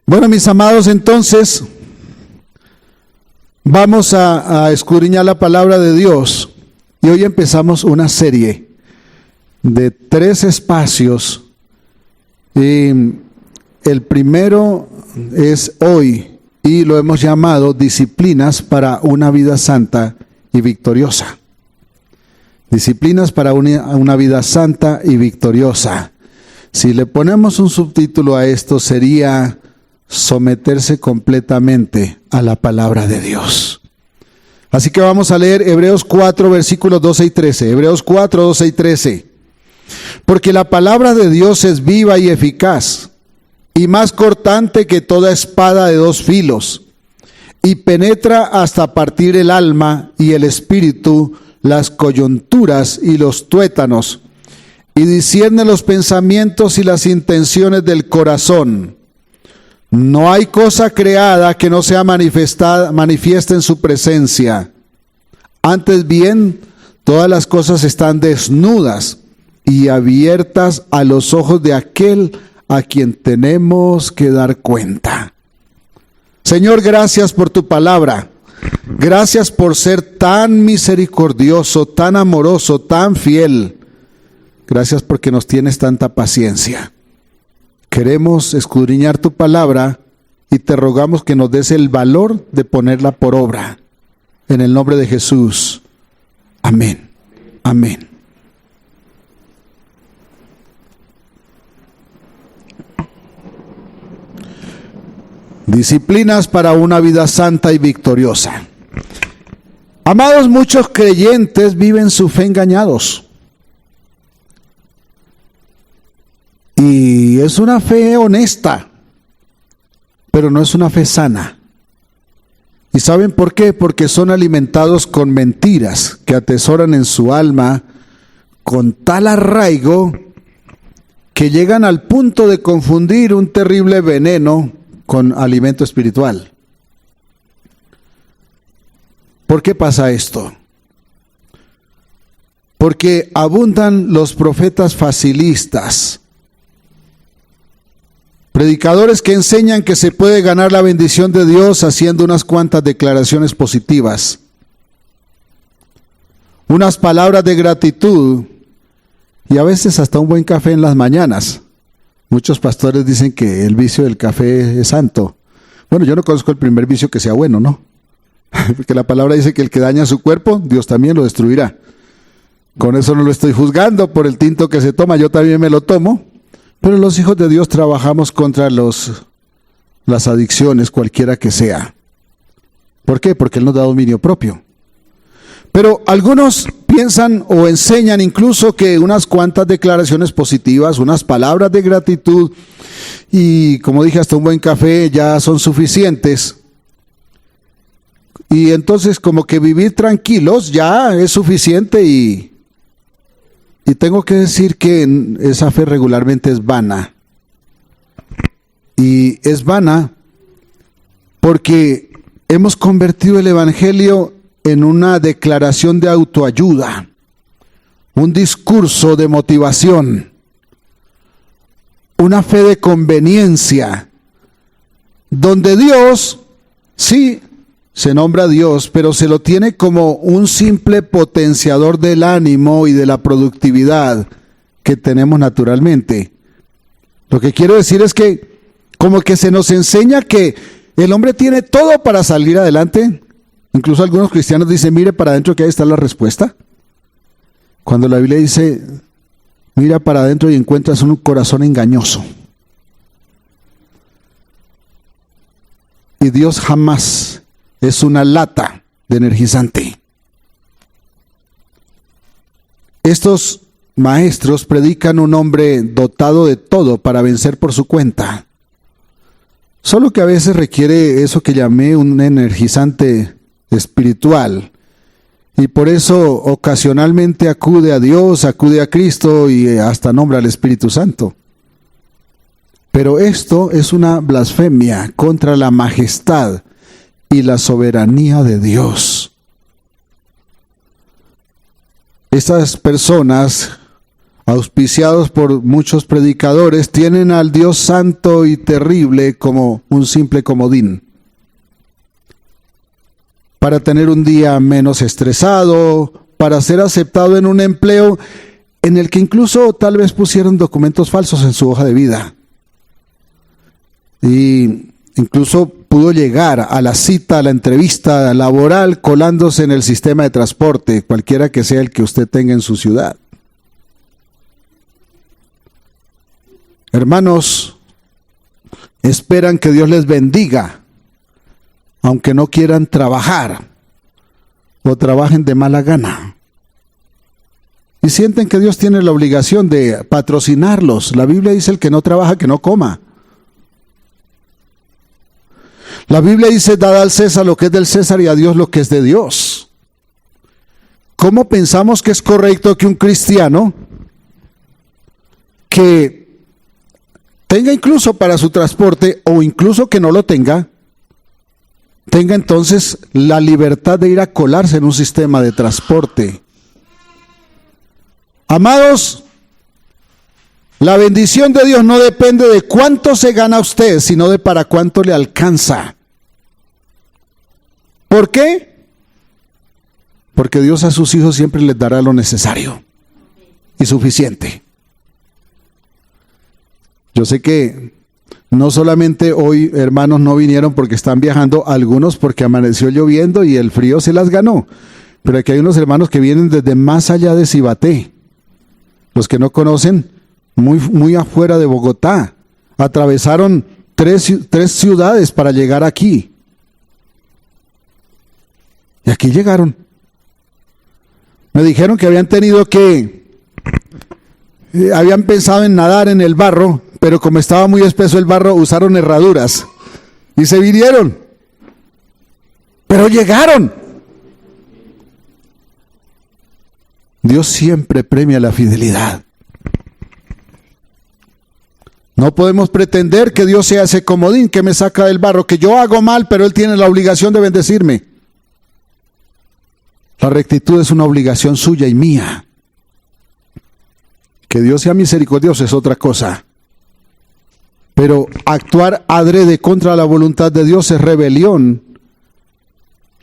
Bueno, mis amados, entonces vamos a escudriñar la palabra de Dios y hoy empezamos una serie de 3 espacios. El primero es hoy y lo hemos llamado Disciplinas para una vida santa y victoriosa. Disciplinas para una vida santa y victoriosa. Si le ponemos un subtítulo a esto sería someterse completamente a la palabra de Dios. Así que vamos a leer Hebreos 4, versículos 12 y 13. Hebreos 4, 12 y 13. Porque la palabra de Dios es viva y eficaz, y más cortante que toda espada de 2 filos, y penetra hasta partir el alma y el espíritu, las coyunturas y los tuétanos, y discierne los pensamientos y las intenciones del corazón. No hay cosa creada que no sea manifiesta en su presencia. Antes bien, todas las cosas están desnudas y abiertas a los ojos de aquel a quien tenemos que dar cuenta. Señor, gracias por tu palabra. Gracias por ser tan misericordioso, tan amoroso, tan fiel. Gracias porque nos tienes tanta paciencia. Queremos escudriñar tu palabra y te rogamos que nos des el valor de ponerla por obra. En el nombre de Jesús. Amén. Amén. Disciplinas para una vida santa y victoriosa. Amados, muchos creyentes viven su fe engañados. Y es una fe honesta, pero no es una fe sana. ¿Y saben por qué? Porque son alimentados con mentiras que atesoran en su alma con tal arraigo que llegan al punto de confundir un terrible veneno con alimento espiritual. ¿Por qué pasa esto? Porque abundan los profetas facilistas, predicadores que enseñan que se puede ganar la bendición de Dios haciendo unas cuantas declaraciones positivas, unas palabras de gratitud y a veces hasta un buen café en las mañanas. Muchos pastores dicen que el vicio del café es santo. Bueno, yo no conozco el primer vicio que sea bueno, ¿no? Porque la palabra dice que el que daña su cuerpo, Dios también lo destruirá. Con eso no lo estoy juzgando por el tinto que se toma, yo también me lo tomo. Pero los hijos de Dios trabajamos contra las adicciones, cualquiera que sea. ¿Por qué? Porque Él nos da dominio propio. Pero algunos piensan o enseñan incluso que unas cuantas declaraciones positivas, unas palabras de gratitud y, como dije, hasta un buen café ya son suficientes. Y entonces como que vivir tranquilos ya es suficiente y tengo que decir que esa fe regularmente es vana. Y es vana porque hemos convertido el evangelio en una declaración de autoayuda, un discurso de motivación, una fe de conveniencia, donde Dios, sí, se nombra Dios, pero se lo tiene como un simple potenciador del ánimo y de la productividad que tenemos naturalmente. Lo que quiero decir es que como que se nos enseña que el hombre tiene todo para salir adelante. Incluso algunos cristianos dicen, mire para adentro que ahí está la respuesta. Cuando la Biblia dice, mira para adentro y encuentras un corazón engañoso. Y Dios jamás es una lata de energizante. Estos maestros predican un hombre dotado de todo para vencer por su cuenta. Solo que a veces requiere eso que llamé un energizante espiritual. Y por eso ocasionalmente acude a Dios, acude a Cristo y hasta nombra al Espíritu Santo. Pero esto es una blasfemia contra la majestad y la soberanía de Dios. Estas personas auspiciados por muchos predicadores, tienen al Dios santo y terrible como un simple comodín, para tener un día menos estresado, para ser aceptado en un empleo en el que incluso tal vez pusieron documentos falsos en su hoja de vida. Y incluso pudo llegar a la cita, a la entrevista laboral, colándose en el sistema de transporte, cualquiera que sea el que usted tenga en su ciudad. Hermanos, esperan que Dios les bendiga, aunque no quieran trabajar o trabajen de mala gana. Y sienten que Dios tiene la obligación de patrocinarlos. La Biblia dice: el que no trabaja, que no coma. La Biblia dice: dad al César lo que es del César y a Dios lo que es de Dios. ¿Cómo pensamos que es correcto que un cristiano que tenga incluso para su transporte, o incluso que no lo tenga entonces la libertad de ir a colarse en un sistema de transporte? Amados, la bendición de Dios no depende de cuánto se gana usted, sino de para cuánto le alcanza. ¿Por qué? Porque Dios a sus hijos siempre les dará lo necesario y suficiente. Yo sé que no solamente hoy hermanos no vinieron porque están viajando, algunos porque amaneció lloviendo y el frío se las ganó, pero aquí hay unos hermanos que vienen desde más allá de Cibaté. Los que no conocen, muy afuera de Bogotá, atravesaron tres ciudades para llegar aquí. Y aquí llegaron. Me dijeron que habían pensado en nadar en el barro, pero como estaba muy espeso el barro, usaron herraduras y se vinieron. Pero llegaron. Dios siempre premia la fidelidad. No podemos pretender que Dios sea ese comodín que me saca del barro, que yo hago mal, pero Él tiene la obligación de bendecirme. La rectitud es una obligación suya y mía. Que Dios sea misericordioso es otra cosa. Pero actuar adrede contra la voluntad de Dios es rebelión.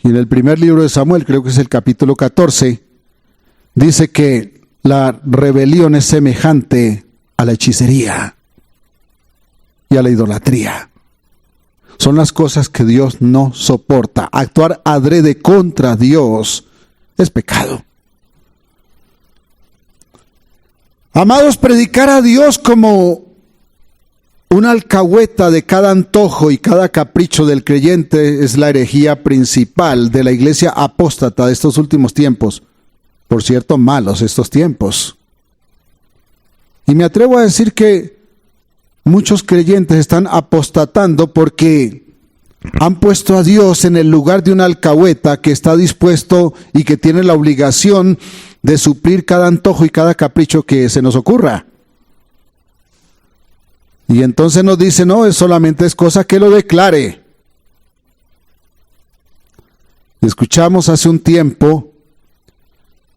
Y en el primer libro de Samuel, creo que es el capítulo 14, dice que la rebelión es semejante a la hechicería y a la idolatría. Son las cosas que Dios no soporta. Actuar adrede contra Dios es pecado. Amados, predicar a Dios como una alcahueta de cada antojo y cada capricho del creyente es la herejía principal de la iglesia apóstata de estos últimos tiempos. Por cierto, malos estos tiempos. Y me atrevo a decir que muchos creyentes están apostatando porque han puesto a Dios en el lugar de una alcahueta que está dispuesto y que tiene la obligación de suplir cada antojo y cada capricho que se nos ocurra. Y entonces nos dice: no, solamente es cosa que lo declare. Escuchamos hace un tiempo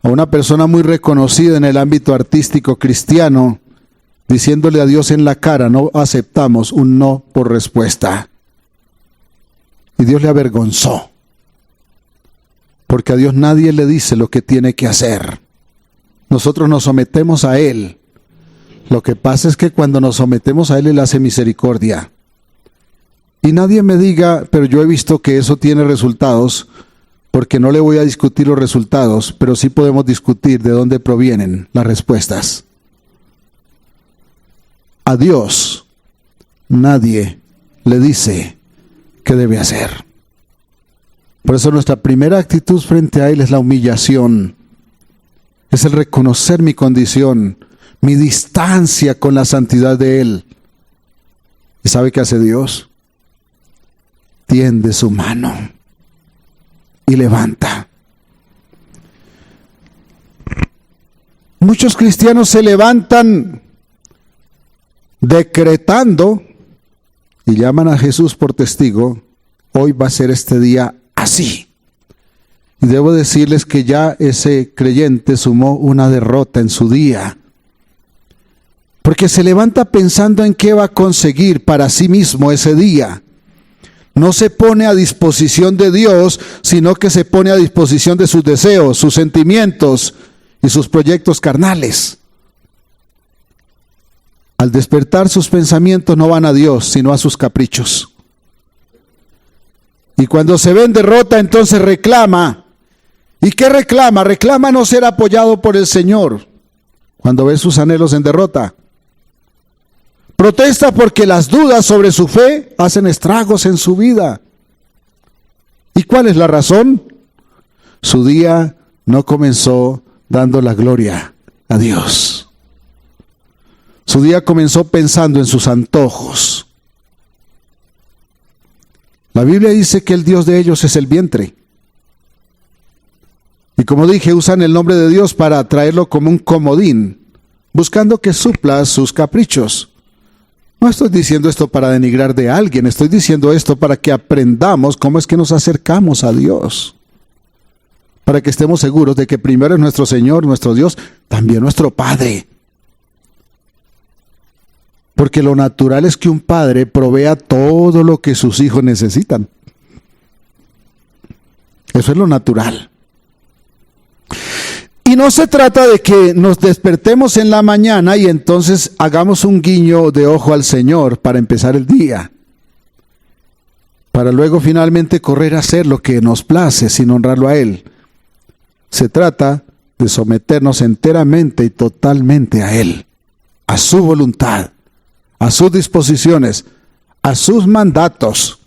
a una persona muy reconocida en el ámbito artístico cristiano diciéndole a Dios en la cara: no aceptamos un no por respuesta. Y Dios le avergonzó, porque a Dios nadie le dice lo que tiene que hacer. Nosotros nos sometemos a Él. Lo que pasa es que cuando nos sometemos a Él, Él hace misericordia. Y nadie me diga: pero yo he visto que eso tiene resultados, porque no le voy a discutir los resultados, pero sí podemos discutir de dónde provienen las respuestas. A Dios nadie le dice qué debe hacer. Por eso nuestra primera actitud frente a Él es la humillación. Es el reconocer mi condición, mi distancia con la santidad de Él. ¿Y sabe qué hace Dios? Tiende su mano y levanta. Muchos cristianos se levantan decretando y llaman a Jesús por testigo: hoy va a ser este día así. Y debo decirles que ya ese creyente sumó una derrota en su día. Porque se levanta pensando en qué va a conseguir para sí mismo ese día. No se pone a disposición de Dios, sino que se pone a disposición de sus deseos, sus sentimientos y sus proyectos carnales. Al despertar, sus pensamientos no van a Dios, sino a sus caprichos. Y cuando se ve en derrota, entonces reclama. ¿Y qué reclama? Reclama no ser apoyado por el Señor cuando ve sus anhelos en derrota. Protesta porque las dudas sobre su fe hacen estragos en su vida. ¿Y cuál es la razón? Su día no comenzó dando la gloria a Dios. Su día comenzó pensando en sus antojos. La Biblia dice que el Dios de ellos es el vientre. Y como dije, usan el nombre de Dios para traerlo como un comodín, buscando que supla sus caprichos. No estoy diciendo esto para denigrar de alguien, estoy diciendo esto para que aprendamos cómo es que nos acercamos a Dios. Para que estemos seguros de que primero es nuestro Señor, nuestro Dios, también nuestro Padre. Porque lo natural es que un padre provea todo lo que sus hijos necesitan. Eso es lo natural. Y no se trata de que nos despertemos en la mañana y entonces hagamos un guiño de ojo al Señor para empezar el día. Para luego finalmente correr a hacer lo que nos place sin honrarlo a Él. Se trata de someternos enteramente y totalmente a Él, a su voluntad, a sus disposiciones, a sus mandatos,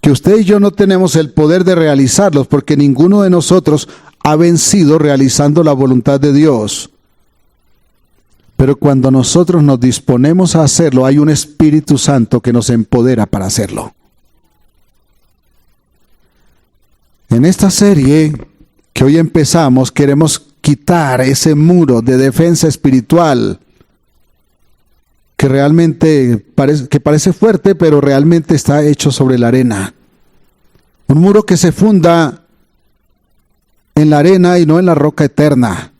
que usted y yo no tenemos el poder de realizarlos porque ninguno de nosotros ha vencido realizando la voluntad de Dios. Pero cuando nosotros nos disponemos a hacerlo, hay un Espíritu Santo que nos empodera para hacerlo. En esta serie que hoy empezamos, queremos quitar ese muro de defensa espiritual que realmente parece fuerte, pero realmente está hecho sobre la arena. Un muro que se funda en la arena y no en la roca eterna.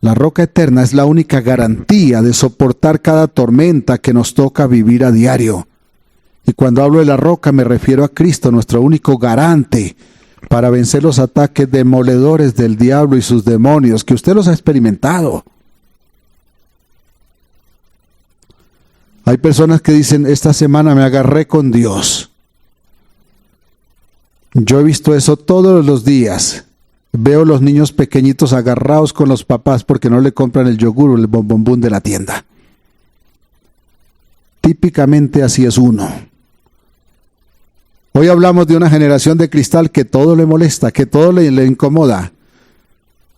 La roca eterna es la única garantía de soportar cada tormenta que nos toca vivir a diario. Y cuando hablo de la roca me refiero a Cristo, nuestro único garante para vencer los ataques demoledores del diablo y sus demonios, que usted los ha experimentado. Hay personas que dicen, esta semana me agarré con Dios. Yo he visto eso todos los días. Veo los niños pequeñitos agarrados con los papás porque no le compran el yogur o el bombombón de la tienda. Típicamente así es uno. Hoy hablamos de una generación de cristal que todo le molesta, que todo le incomoda.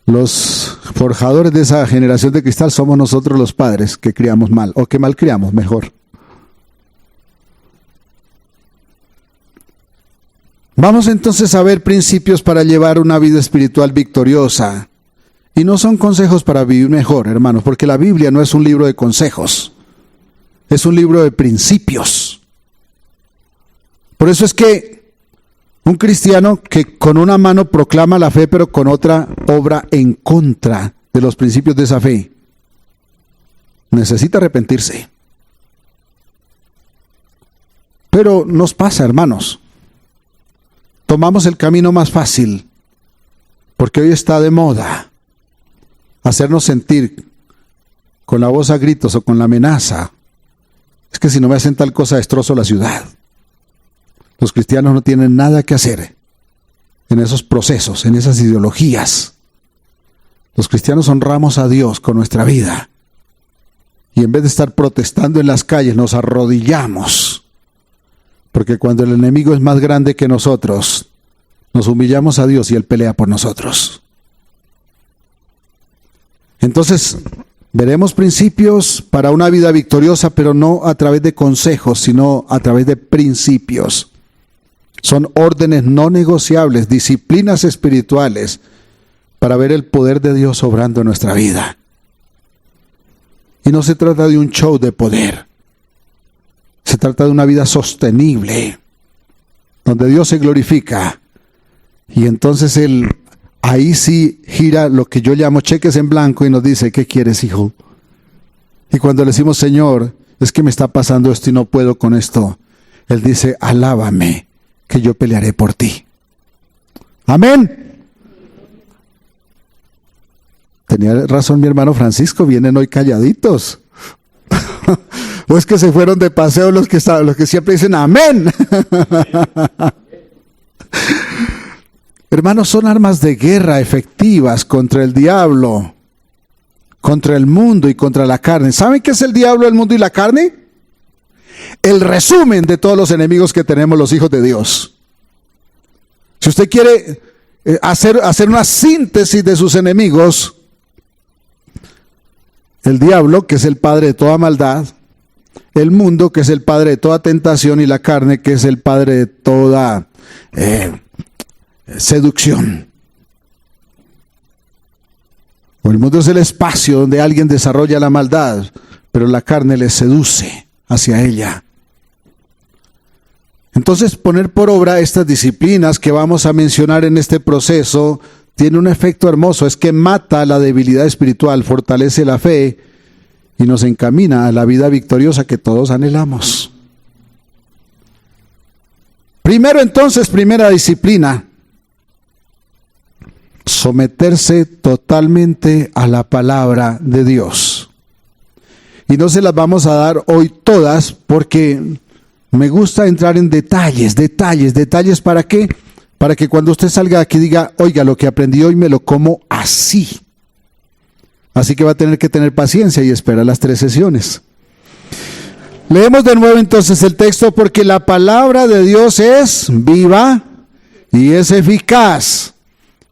Los forjadores de esa generación de cristal somos nosotros los padres que criamos mal, o que mal criamos, mejor. Vamos entonces a ver principios para llevar una vida espiritual victoriosa. Y no son consejos para vivir mejor, hermanos, porque la Biblia no es un libro de consejos, es un libro de principios. Por eso es que un cristiano que con una mano proclama la fe, pero con otra obra en contra de los principios de esa fe, necesita arrepentirse. Pero nos pasa, hermanos. Tomamos el camino más fácil, porque hoy está de moda hacernos sentir con la voz a gritos o con la amenaza. Es que si no me hacen tal cosa, destrozo la ciudad. Los cristianos no tienen nada que hacer en esos procesos, en esas ideologías. Los cristianos honramos a Dios con nuestra vida. Y en vez de estar protestando en las calles, nos arrodillamos. Porque cuando el enemigo es más grande que nosotros, nos humillamos a Dios y Él pelea por nosotros. Entonces, veremos principios para una vida victoriosa, pero no a través de consejos, sino a través de principios. Son órdenes no negociables, disciplinas espirituales para ver el poder de Dios obrando en nuestra vida. Y no se trata de un show de poder. Se trata de una vida sostenible, donde Dios se glorifica. Y entonces Él ahí sí gira lo que yo llamo cheques en blanco y nos dice, ¿qué quieres, hijo? Y cuando le decimos, Señor, es que me está pasando esto y no puedo con esto, Él dice, alábame, que yo pelearé por ti. Amén. Tenía razón mi hermano Francisco, vienen hoy calladitos. ¿O es que se fueron de paseo los que siempre dicen amén? Hermanos, son armas de guerra efectivas contra el diablo, contra el mundo y contra la carne. ¿Saben qué es el diablo, el mundo y la carne? El resumen de todos los enemigos que tenemos los hijos de Dios. Si usted quiere hacer una síntesis de sus enemigos, el diablo, que es el padre de toda maldad, el mundo, que es el padre de toda tentación, y la carne, que es el padre de toda seducción. El mundo es el espacio donde alguien desarrolla la maldad, pero la carne le seduce hacia ella. Entonces, poner por obra estas disciplinas que vamos a mencionar en este proceso tiene un efecto hermoso, es que mata la debilidad espiritual, fortalece la fe y nos encamina a la vida victoriosa que todos anhelamos. Primero entonces, primera disciplina, someterse totalmente a la palabra de Dios. Y no se las vamos a dar hoy todas porque me gusta entrar en detalles. ¿Para qué? Para que cuando usted salga de aquí diga, oiga, lo que aprendí hoy me lo como así. Así que va a tener que tener paciencia y esperar las 3 sesiones. Leemos de nuevo entonces el texto, porque la palabra de Dios es viva y es eficaz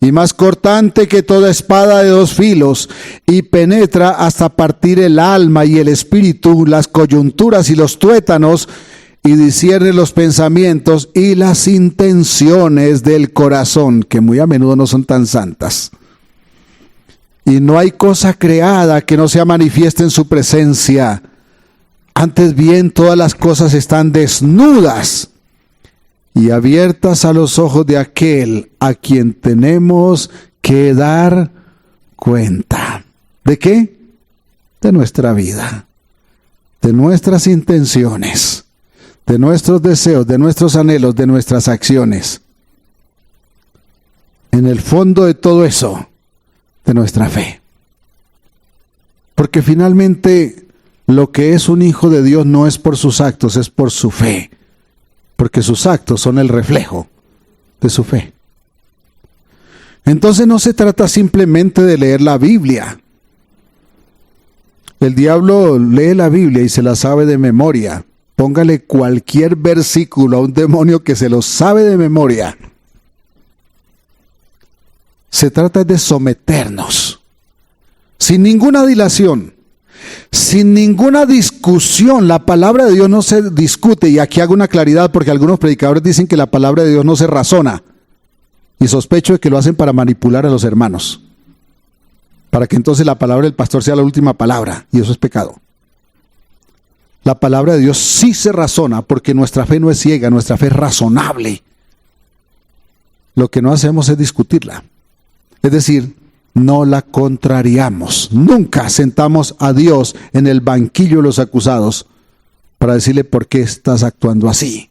y más cortante que toda espada de 2 filos, y penetra hasta partir el alma y el espíritu, las coyunturas y los tuétanos, y discierne los pensamientos y las intenciones del corazón, que muy a menudo no son tan santas. Y no hay cosa creada que no sea manifiesta en su presencia. Antes bien, todas las cosas están desnudas y abiertas a los ojos de aquel a quien tenemos que dar cuenta. ¿De qué? De nuestra vida, de nuestras intenciones, de nuestros deseos, de nuestros anhelos, de nuestras acciones. En el fondo de todo eso, de nuestra fe. Porque finalmente lo que es un hijo de Dios no es por sus actos, es por su fe. Porque sus actos son el reflejo de su fe. Entonces no se trata simplemente de leer la Biblia. El diablo lee la Biblia y se la sabe de memoria. Póngale cualquier versículo a un demonio que se lo sabe de memoria. Se trata de someternos, sin ninguna dilación, sin ninguna discusión. La palabra de Dios no se discute, y aquí hago una claridad porque algunos predicadores dicen que la palabra de Dios no se razona, y sospecho de que lo hacen para manipular a los hermanos, para que entonces la palabra del pastor sea la última palabra, y eso es pecado. La palabra de Dios sí se razona, porque nuestra fe no es ciega, nuestra fe es razonable. Lo que no hacemos es discutirla. Es decir, no la contrariamos. Nunca sentamos a Dios en el banquillo de los acusados para decirle por qué estás actuando así.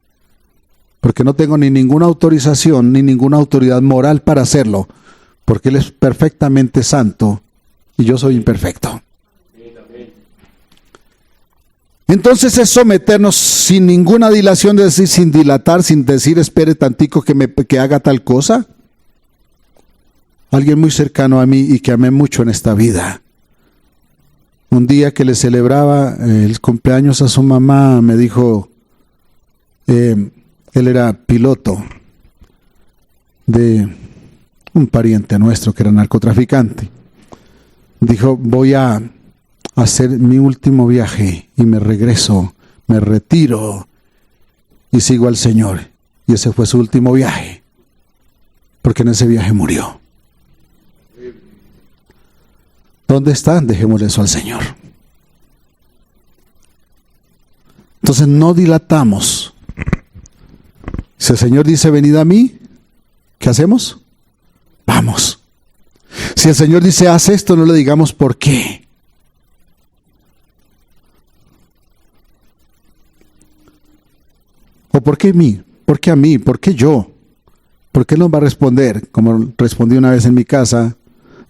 Porque no tengo ni ninguna autorización ni ninguna autoridad moral para hacerlo, porque Él es perfectamente santo y yo soy imperfecto. Entonces es someternos sin ninguna dilación, es decir, sin dilatar, sin decir espere tantico que haga tal cosa. Alguien muy cercano a mí y que amé mucho en esta vida. Un día que le celebraba el cumpleaños a su mamá, me dijo, él era piloto de un pariente nuestro que era narcotraficante. Dijo, voy a hacer mi último viaje y me regreso, me retiro y sigo al Señor. Y ese fue su último viaje, porque en ese viaje murió. ¿Dónde está? Dejémosle eso al Señor. Entonces no dilatamos. Si el Señor dice venid a mí, ¿qué hacemos? Vamos. Si el Señor dice haz esto, no le digamos por qué. ¿O por qué a mí? ¿Por qué a mí? ¿Por qué yo? ¿Por qué no va a responder? Como respondí una vez en mi casa,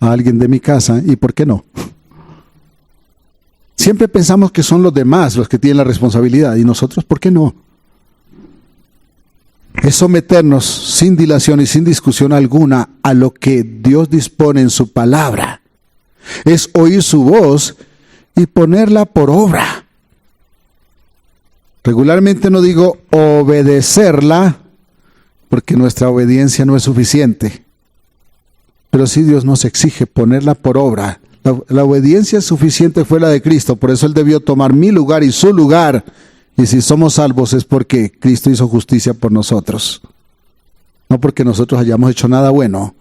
a alguien de mi casa, ¿y por qué no? Siempre pensamos que son los demás los que tienen la responsabilidad, y nosotros, ¿por qué no? Es someternos sin dilación y sin discusión alguna a lo que Dios dispone en su palabra. Es oír su voz y ponerla por obra. Regularmente no digo obedecerla, porque nuestra obediencia no es suficiente. Pero sí Dios nos exige ponerla por obra. La obediencia suficiente fue la de Cristo, por eso Él debió tomar mi lugar y su lugar. Y si somos salvos es porque Cristo hizo justicia por nosotros. No porque nosotros hayamos hecho nada bueno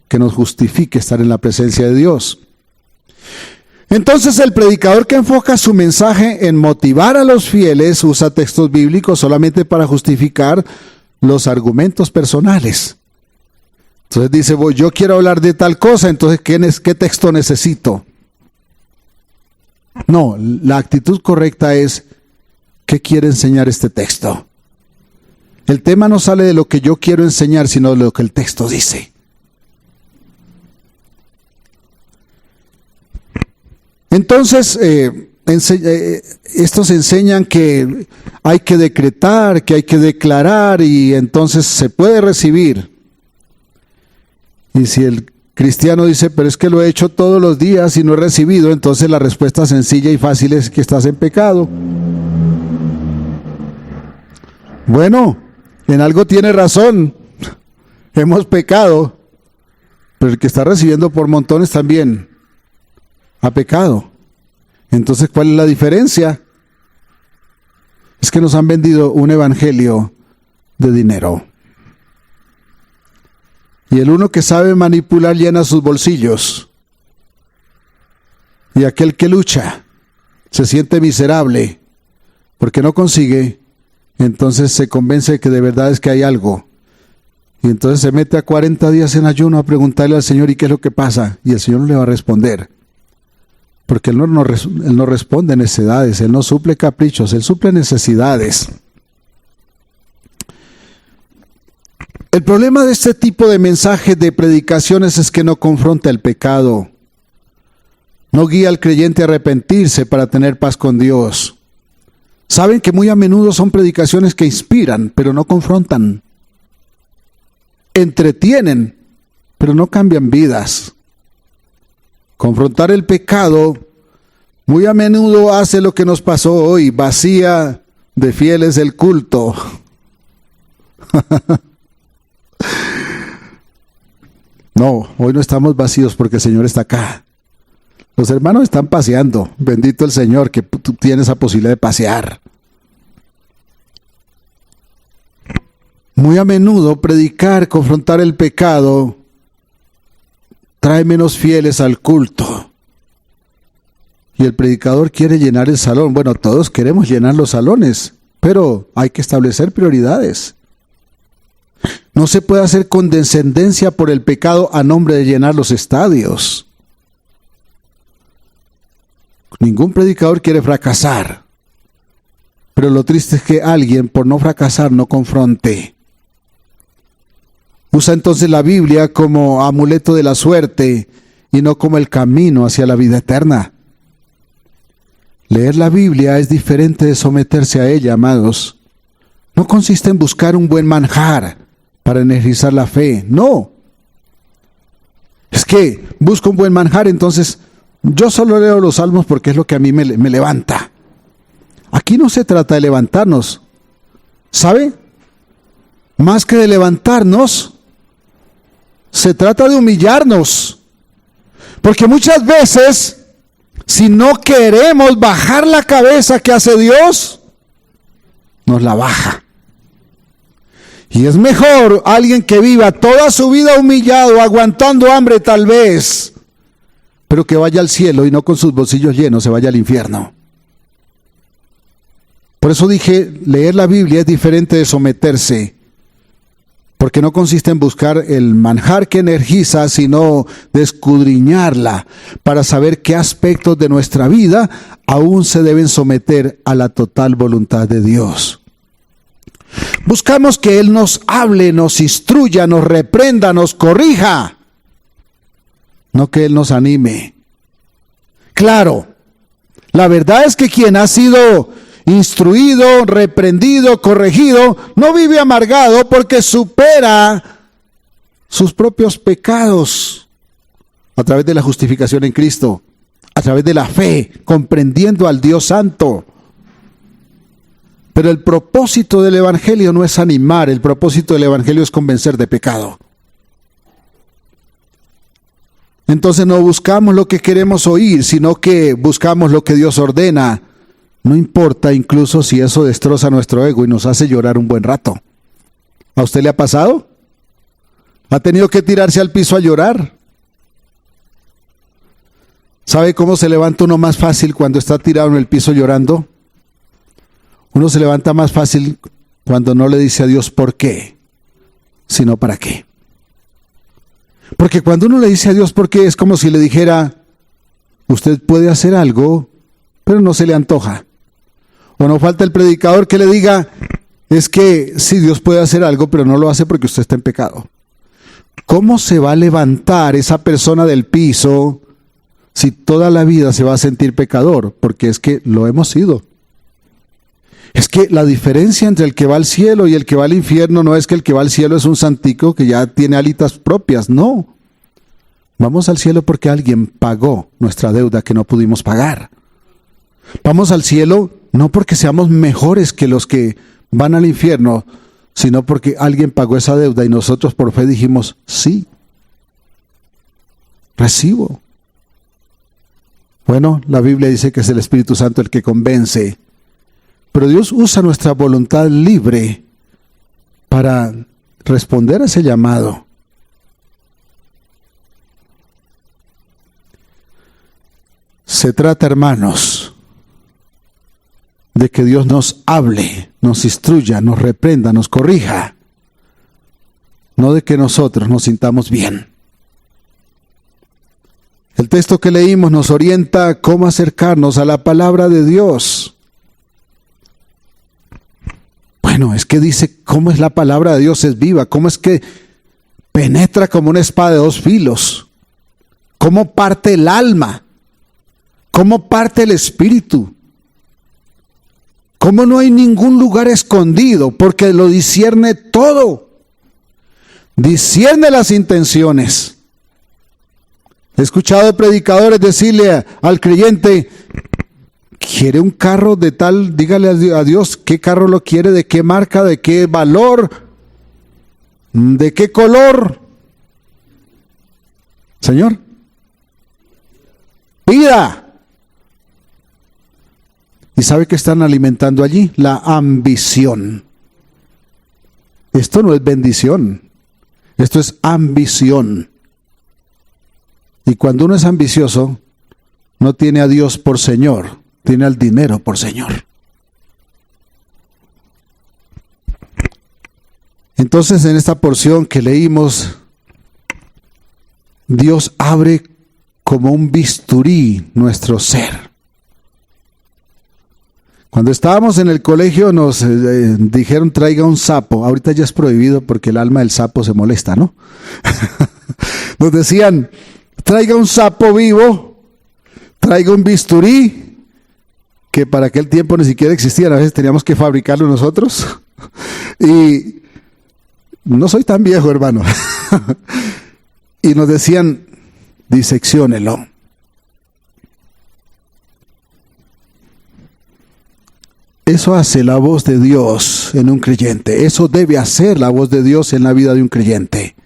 que nos justifique estar en la presencia de Dios. Entonces el predicador que enfoca su mensaje en motivar a los fieles usa textos bíblicos solamente para justificar los argumentos personales. Entonces dice, yo quiero hablar de tal cosa, entonces ¿qué texto necesito? No, la actitud correcta es, ¿qué quiere enseñar este texto? El tema no sale de lo que yo quiero enseñar, sino de lo que el texto dice. Entonces, estos enseñan que hay que decretar, que hay que declarar, y entonces se puede recibir. Y si el cristiano dice, pero es que lo he hecho todos los días y no he recibido, entonces la respuesta sencilla y fácil es que estás en pecado. Bueno, en algo tiene razón, hemos pecado, pero el que está recibiendo por montones también ha pecado. Entonces, ¿cuál es la diferencia? Es que nos han vendido un evangelio de dinero. Y el uno que sabe manipular llena sus bolsillos. Y aquel que lucha se siente miserable porque no consigue, entonces se convence de que de verdad es que hay algo. Y entonces se mete a 40 días en ayuno a preguntarle al Señor, ¿y qué es lo que pasa? Y el Señor no le va a responder. Porque Él no responde necesidades, Él no suple caprichos, Él suple necesidades. El problema de este tipo de mensajes, de predicaciones, es que no confronta el pecado. No guía al creyente a arrepentirse para tener paz con Dios. Saben que muy a menudo son predicaciones que inspiran, pero no confrontan. Entretienen, pero no cambian vidas. Confrontar el pecado muy a menudo hace lo que nos pasó hoy, vacía de fieles el culto. No, hoy no estamos vacíos porque el Señor está acá. Los hermanos están paseando. Bendito el Señor que tú tienes la posibilidad de pasear. Muy a menudo predicar, confrontar el pecado, trae menos fieles al culto. Y el predicador quiere llenar el salón. Bueno, todos queremos llenar los salones, pero hay que establecer prioridades. No se puede hacer condescendencia por el pecado a nombre de llenar los estadios. Ningún predicador quiere fracasar. Pero lo triste es que alguien, por no fracasar, no confronte. Usa entonces la Biblia como amuleto de la suerte y no como el camino hacia la vida eterna. Leer la Biblia es diferente de someterse a ella, amados. No consiste en buscar un buen manjar para energizar la fe, no. Es que busco un buen manjar, entonces yo solo leo los salmos porque es lo que a mí me levanta. Aquí no se trata de levantarnos, ¿sabe? Más que de levantarnos, se trata de humillarnos. Porque muchas veces, si no queremos bajar la cabeza, ¿qué hace Dios? Nos la baja. Y es mejor alguien que viva toda su vida humillado, aguantando hambre tal vez, pero que vaya al cielo y no con sus bolsillos llenos se vaya al infierno. Por eso dije, leer la Biblia es diferente de someterse, porque no consiste en buscar el manjar que energiza, sino de escudriñarla para saber qué aspectos de nuestra vida aún se deben someter a la total voluntad de Dios. Buscamos que Él nos hable, nos instruya, nos reprenda, nos corrija. No que Él nos anime. Claro, la verdad es que quien ha sido instruido, reprendido, corregido, no vive amargado porque supera sus propios pecados a través de la justificación en Cristo, a través de la fe, comprendiendo al Dios Santo. Pero el propósito del Evangelio no es animar, el propósito del Evangelio es convencer de pecado. Entonces no buscamos lo que queremos oír, sino que buscamos lo que Dios ordena. No importa incluso si eso destroza nuestro ego y nos hace llorar un buen rato. ¿A usted le ha pasado? ¿Ha tenido que tirarse al piso a llorar? ¿Sabe cómo se levanta uno más fácil cuando está tirado en el piso llorando? Uno se levanta más fácil cuando no le dice a Dios por qué, sino para qué. Porque cuando uno le dice a Dios por qué, es como si le dijera, usted puede hacer algo, pero no se le antoja. O no falta el predicador que le diga, es que sí, Dios puede hacer algo, pero no lo hace porque usted está en pecado. ¿Cómo se va a levantar esa persona del piso si toda la vida se va a sentir pecador? Porque es que lo hemos sido. Es que la diferencia entre el que va al cielo y el que va al infierno no es que el que va al cielo es un santico que ya tiene alitas propias, no. Vamos al cielo porque alguien pagó nuestra deuda que no pudimos pagar. Vamos al cielo no porque seamos mejores que los que van al infierno, sino porque alguien pagó esa deuda y nosotros por fe dijimos, sí, recibo. Bueno, la Biblia dice que es el Espíritu Santo el que convence. Pero Dios usa nuestra voluntad libre para responder a ese llamado. Se trata, hermanos, de que Dios nos hable, nos instruya, nos reprenda, nos corrija. No de que nosotros nos sintamos bien. El texto que leímos nos orienta a cómo acercarnos a la palabra de Dios. Bueno, es que dice cómo es la palabra de Dios, es viva, cómo es que penetra como una espada de dos filos, cómo parte el alma, cómo parte el espíritu, cómo no hay ningún lugar escondido, porque lo discierne todo, discierne las intenciones. He escuchado predicadores decirle al creyente, ¿quiere un carro de tal? Dígale a Dios qué carro lo quiere, de qué marca, de qué valor, de qué color. Señor, pida. ¿Y sabe qué están alimentando allí? La ambición. Esto no es bendición, esto es ambición. Y cuando uno es ambicioso, no tiene a Dios por Señor, tiene al dinero por Señor. Entonces, en esta porción que leímos, Dios abre como un bisturí nuestro ser. Cuando estábamos en el colegio nos dijeron traiga un sapo. Ahorita ya es prohibido porque el alma del sapo se molesta, ¿no? Nos decían, traiga un sapo vivo, traiga un bisturí, que para aquel tiempo ni siquiera existían, a veces teníamos que fabricarlo nosotros. Y no soy tan viejo, hermano. Y nos decían, disecciónelo. Eso hace la voz de Dios en un creyente. Eso debe hacer la voz de Dios en la vida de un creyente.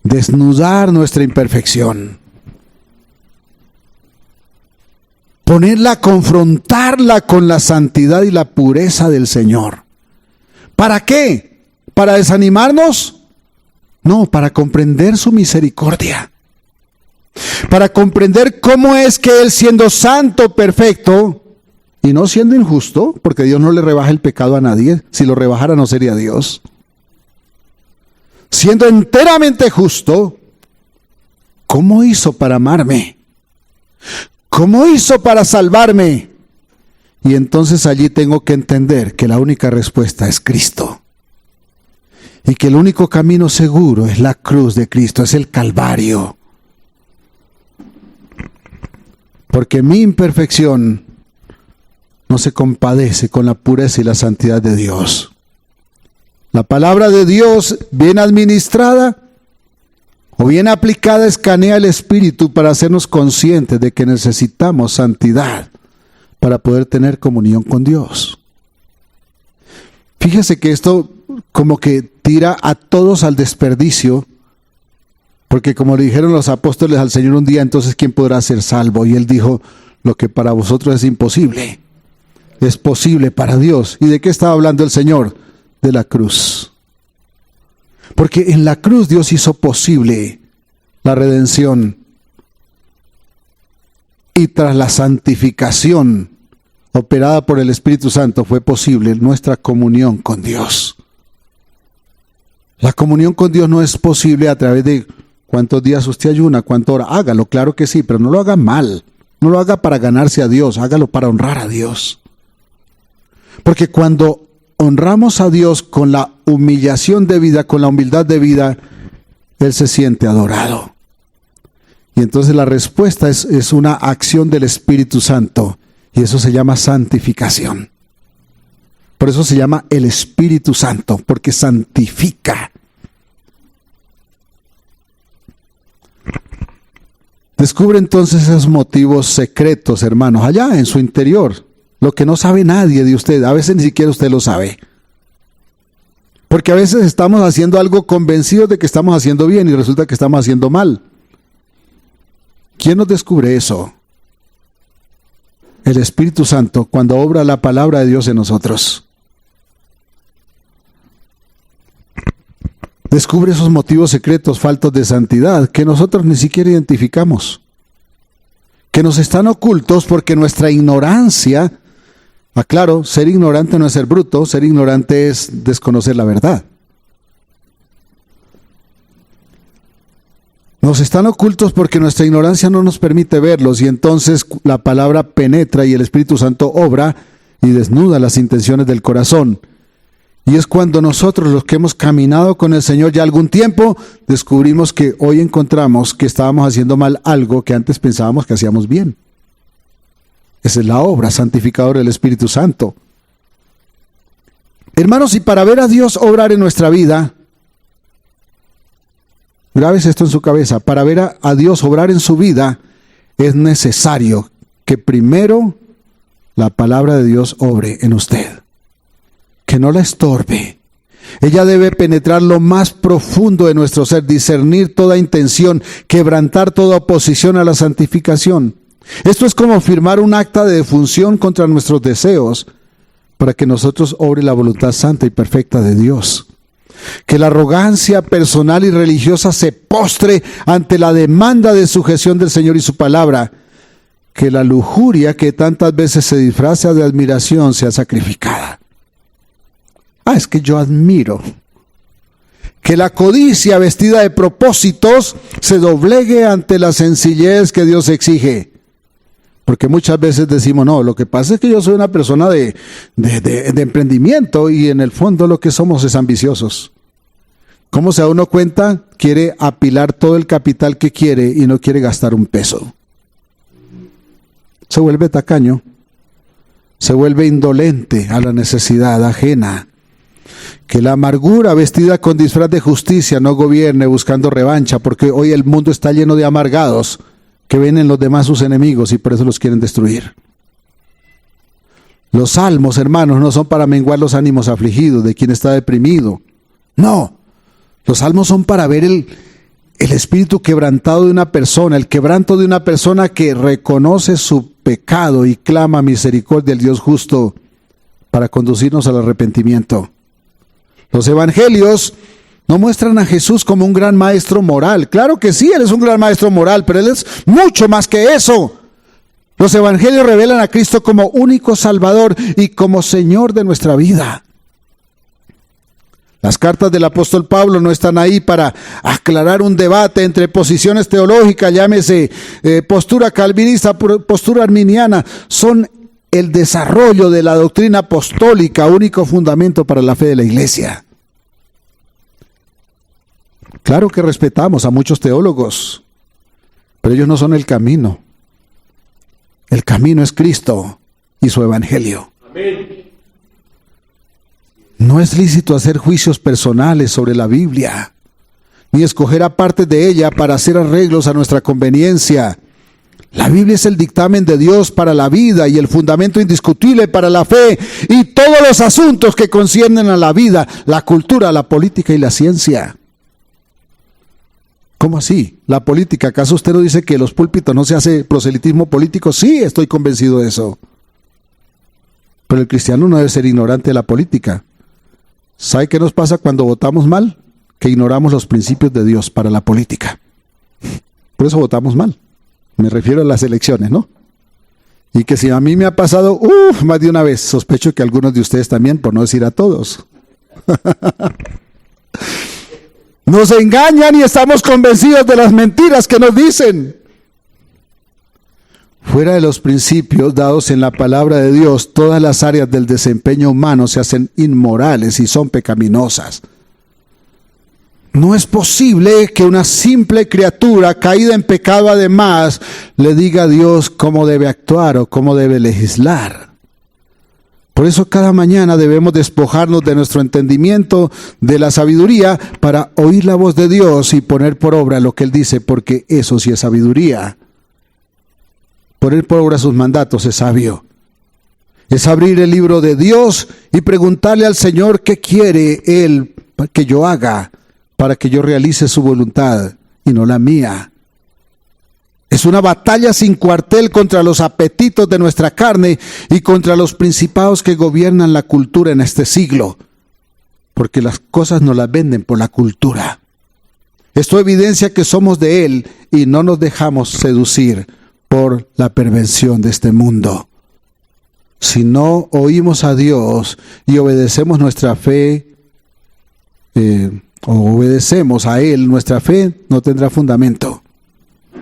Desnudar nuestra imperfección. Ponerla, confrontarla con la santidad y la pureza del Señor. ¿Para qué? ¿Para desanimarnos? No, para comprender su misericordia. Para comprender cómo es que Él, siendo santo, perfecto, y no siendo injusto, porque Dios no le rebaja el pecado a nadie, si lo rebajara no sería Dios. Siendo enteramente justo, ¿cómo hizo para amarme? ¿Cómo hizo para salvarme? Y entonces allí tengo que entender que la única respuesta es Cristo. y que el único camino seguro es la cruz de Cristo, es el Calvario. Porque mi imperfección no se compadece con la pureza y la santidad de Dios. La palabra de Dios, bien administrada o bien aplicada, escanea el espíritu para hacernos conscientes de que necesitamos santidad para poder tener comunión con Dios. Fíjese que esto como que tira a todos al desperdicio, porque como le dijeron los apóstoles al Señor un día, entonces ¿quién podrá ser salvo? Y Él dijo, lo que para vosotros es imposible, es posible para Dios. ¿Y de qué estaba hablando el Señor? De la cruz. Porque en la cruz Dios hizo posible la redención. Y tras la santificación operada por el Espíritu Santo fue posible nuestra comunión con Dios. La comunión con Dios no es posible a través de cuántos días usted ayuna, cuánto hora. Hágalo, claro que sí, pero no lo haga mal. No lo haga para ganarse a Dios, hágalo para honrar a Dios. Porque cuando honramos a Dios con la humillación de vida, con la humildad de vida, Él se siente adorado. Y entonces la respuesta es una acción del Espíritu Santo. Y eso se llama santificación. Por eso se llama el Espíritu Santo, porque santifica. Descubre entonces esos motivos secretos, hermanos, allá en su interior. Lo que no sabe nadie de usted, a veces ni siquiera usted lo sabe. Porque a veces estamos haciendo algo convencidos de que estamos haciendo bien y resulta que estamos haciendo mal. ¿Quién nos descubre eso? El Espíritu Santo, cuando obra la palabra de Dios en nosotros. Descubre esos motivos secretos faltos de santidad que nosotros ni siquiera identificamos. Que nos están ocultos porque nuestra ignorancia, aclaro, ser ignorante no es ser bruto, ser ignorante es desconocer la verdad. Nos están ocultos porque nuestra ignorancia no nos permite verlos y entonces la palabra penetra y el Espíritu Santo obra y desnuda las intenciones del corazón. Y es cuando nosotros, los que hemos caminado con el Señor ya algún tiempo, descubrimos que hoy encontramos que estábamos haciendo mal algo que antes pensábamos que hacíamos bien. Esa es la obra santificadora del Espíritu Santo. Hermanos, y para ver a Dios obrar en nuestra vida, grabes esto en su cabeza, para ver a Dios obrar en su vida, es necesario que primero la palabra de Dios obre en usted. Que no la estorbe. Ella debe penetrar lo más profundo de nuestro ser, discernir toda intención, quebrantar toda oposición a la santificación. Esto es como firmar un acta de defunción contra nuestros deseos, para que nosotros obre la voluntad santa y perfecta de Dios. Que la arrogancia personal y religiosa se postre ante la demanda de sujeción del Señor y su palabra. Que la lujuria que tantas veces se disfraza de admiración sea sacrificada. Es que yo admiro. Que la codicia vestida de propósitos se doblegue ante la sencillez que Dios exige. Porque muchas veces decimos, no, lo que pasa es que yo soy una persona de emprendimiento y en el fondo lo que somos es ambiciosos. ¿Cómo se da uno cuenta? Quiere apilar todo el capital que quiere y no quiere gastar un peso. Se vuelve tacaño. Se vuelve indolente a la necesidad ajena. Que la amargura vestida con disfraz de justicia no gobierne buscando revancha, porque hoy el mundo está lleno de amargados que ven en los demás sus enemigos y por eso los quieren destruir. Los salmos, hermanos, no son para menguar los ánimos afligidos de quien está deprimido. No, los salmos son para ver el espíritu quebrantado de una persona, el quebranto de una persona que reconoce su pecado y clama misericordia al Dios justo para conducirnos al arrepentimiento. Los evangelios no muestran a Jesús como un gran maestro moral. Claro que sí, Él es un gran maestro moral, pero Él es mucho más que eso. Los evangelios revelan a Cristo como único Salvador y como Señor de nuestra vida. Las cartas del apóstol Pablo no están ahí para aclarar un debate entre posiciones teológicas, llámese postura calvinista, postura arminiana. Son el desarrollo de la doctrina apostólica, único fundamento para la fe de la iglesia. Claro que respetamos a muchos teólogos, pero ellos no son el camino. El camino es Cristo y su evangelio. Amén. No es lícito hacer juicios personales sobre la Biblia, ni escoger aparte de ella para hacer arreglos a nuestra conveniencia. La Biblia es el dictamen de Dios para la vida y el fundamento indiscutible para la fe y todos los asuntos que conciernen a la vida, la cultura, la política y la ciencia. ¿Cómo así? ¿La política? ¿Acaso usted no dice que en los púlpitos no se hace proselitismo político? Sí, estoy convencido de eso. Pero el cristiano no debe ser ignorante de la política. ¿Sabe qué nos pasa cuando votamos mal? Que ignoramos los principios de Dios para la política. Por eso votamos mal. Me refiero a las elecciones, ¿no? Y que si a mí me ha pasado, más de una vez, sospecho que algunos de ustedes también, por no decir a todos. Nos engañan y estamos convencidos de las mentiras que nos dicen. Fuera de los principios dados en la palabra de Dios, todas las áreas del desempeño humano se hacen inmorales y son pecaminosas. No es posible que una simple criatura caída en pecado además le diga a Dios cómo debe actuar o cómo debe legislar. Por eso cada mañana debemos despojarnos de nuestro entendimiento, de la sabiduría, para oír la voz de Dios y poner por obra lo que Él dice, porque eso sí es sabiduría. Poner por obra sus mandatos es sabio. Es abrir el libro de Dios y preguntarle al Señor qué quiere Él que yo haga para que yo realice su voluntad y no la mía. Es una batalla sin cuartel contra los apetitos de nuestra carne y contra los principados que gobiernan la cultura en este siglo, porque las cosas nos las venden por la cultura. Esto evidencia que somos de Él y no nos dejamos seducir por la perversión de este mundo. Si no oímos a Dios y obedecemos nuestra fe, o obedecemos a Él, nuestra fe no tendrá fundamento.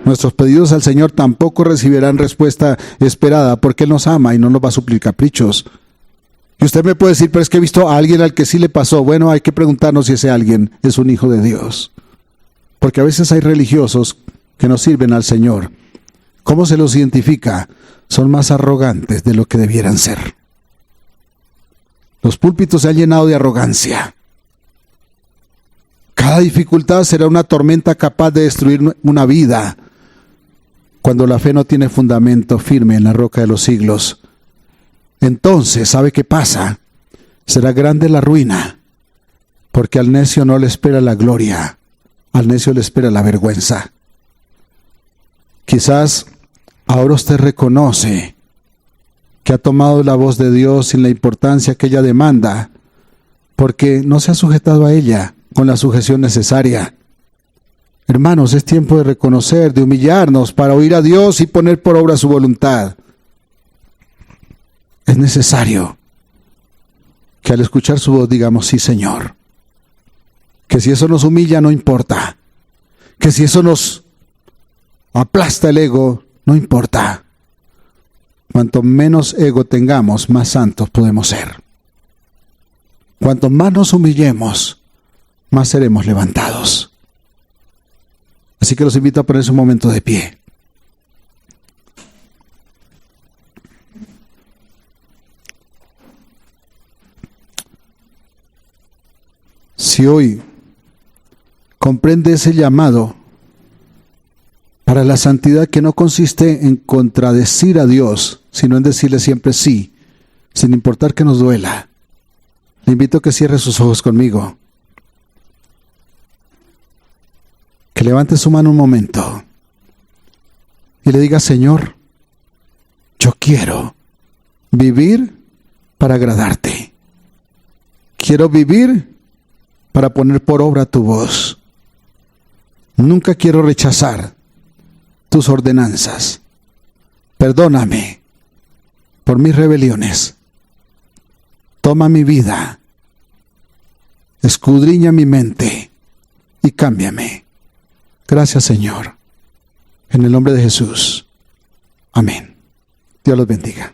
Nuestros pedidos al Señor tampoco recibirán respuesta esperada, porque Él nos ama y no nos va a suplir caprichos. Y usted me puede decir, pero es que he visto a alguien al que sí le pasó. Bueno, hay que preguntarnos si ese alguien es un hijo de Dios. Porque a veces hay religiosos que no sirven al Señor. ¿Cómo se los identifica? Son más arrogantes de lo que debieran ser. Los púlpitos se han llenado de arrogancia. Cada dificultad será una tormenta capaz de destruir una vida cuando la fe no tiene fundamento firme en la roca de los siglos. Entonces, ¿sabe qué pasa? Será grande la ruina, porque al necio no le espera la gloria, al necio le espera la vergüenza. Quizás ahora usted reconoce que ha tomado la voz de Dios sin la importancia que ella demanda, porque no se ha sujetado a ella con la sujeción necesaria. Hermanos, es tiempo de reconocer, de humillarnos para oír a Dios y poner por obra su voluntad. Es necesario que al escuchar su voz digamos, sí, Señor. Que si eso nos humilla, no importa. Que si eso nos aplasta el ego, no importa. Cuanto menos ego tengamos, más santos podemos ser. Cuanto más nos humillemos, más seremos levantados. Así que los invito a ponerse un momento de pie. Si hoy comprende ese llamado para la santidad que no consiste en contradecir a Dios, sino en decirle siempre sí, sin importar que nos duela, le invito a que cierre sus ojos conmigo. Que levante su mano un momento y le diga, Señor, yo quiero vivir para agradarte. Quiero vivir para poner por obra tu voz. Nunca quiero rechazar tus ordenanzas. Perdóname por mis rebeliones. Toma mi vida, escudriña mi mente y cámbiame. Gracias, Señor. En el nombre de Jesús. Amén. Dios los bendiga.